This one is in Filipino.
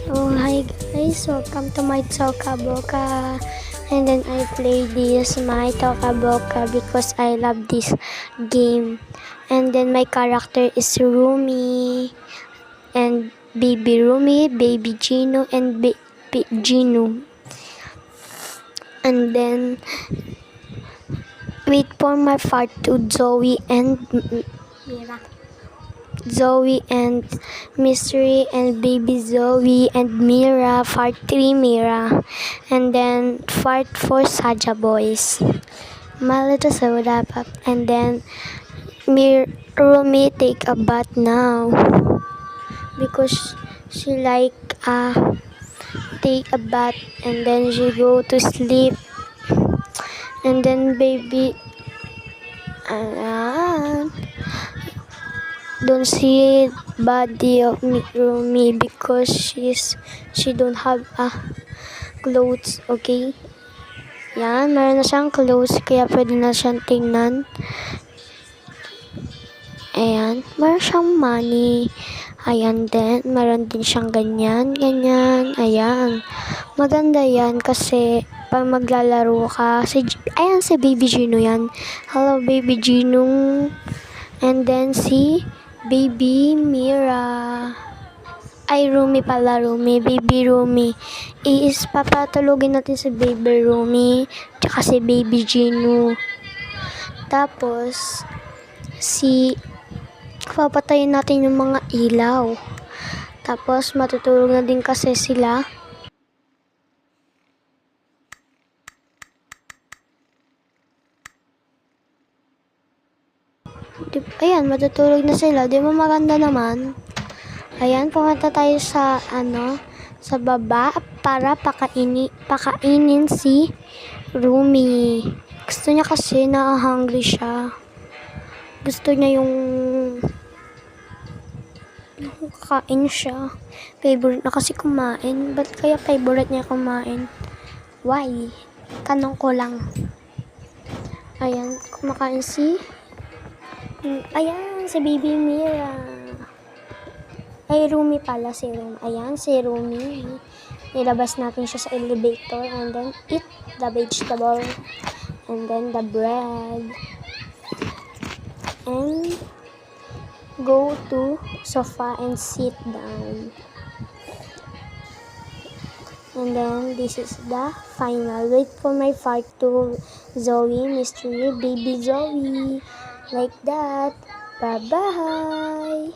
Oh hi guys, welcome to my Toka Boka. And then I play this my Toka Boka because I love this game. And then my character is Rumi and baby Rumi, baby Gino and baby Gino. And then wait for my part 2 Zoe and Mira. Zoe and Mystery and baby Zoe and Mira, part 3 Mira, and then part 4 Saja Boys. My little soda pop, and then Rumi take a bath now because she like take a bath and then she go to sleep, and then baby don't see body of Rumi because she don't have clothes, okay? Yan, meron na siyang clothes kaya pwede na siyang tingnan. Ayan, meron siyang money. Ayan din, meron din siyang ganyan. Ayan. Maganda yan kasi pag maglalaro ka, ayan si Baby Gino yan. Hello Baby Gino. And then si Baby Mira. Ay, Rumi pala, Baby Rumi. Papatulogin natin si Baby Rumi, tsaka si Baby Gino. Tapos, papatayin natin yung mga ilaw. Tapos, matutulog na din kasi sila. Ayan, matutulog na sila. Di ba maganda naman? Ayan, pumunta tayo sa sa baba para pakainin si Rumi. Gusto niya kasi na-hungry siya. Gusto niya yung kakain siya. Favorite na kasi kumain. Ba't kaya favorite niya kumain? Why? Tanong ko lang. Ayan, kumakain si Baby Mira. Ay, Rumi pala si Rumi. Ayan, si Rumi. Nilabas natin siya sa elevator and then eat the vegetable and then the bread and go to sofa and sit down. And then this is the final. Wait for my part 2 Zoe, Mystery, baby Zoe. Like that. Bye-bye.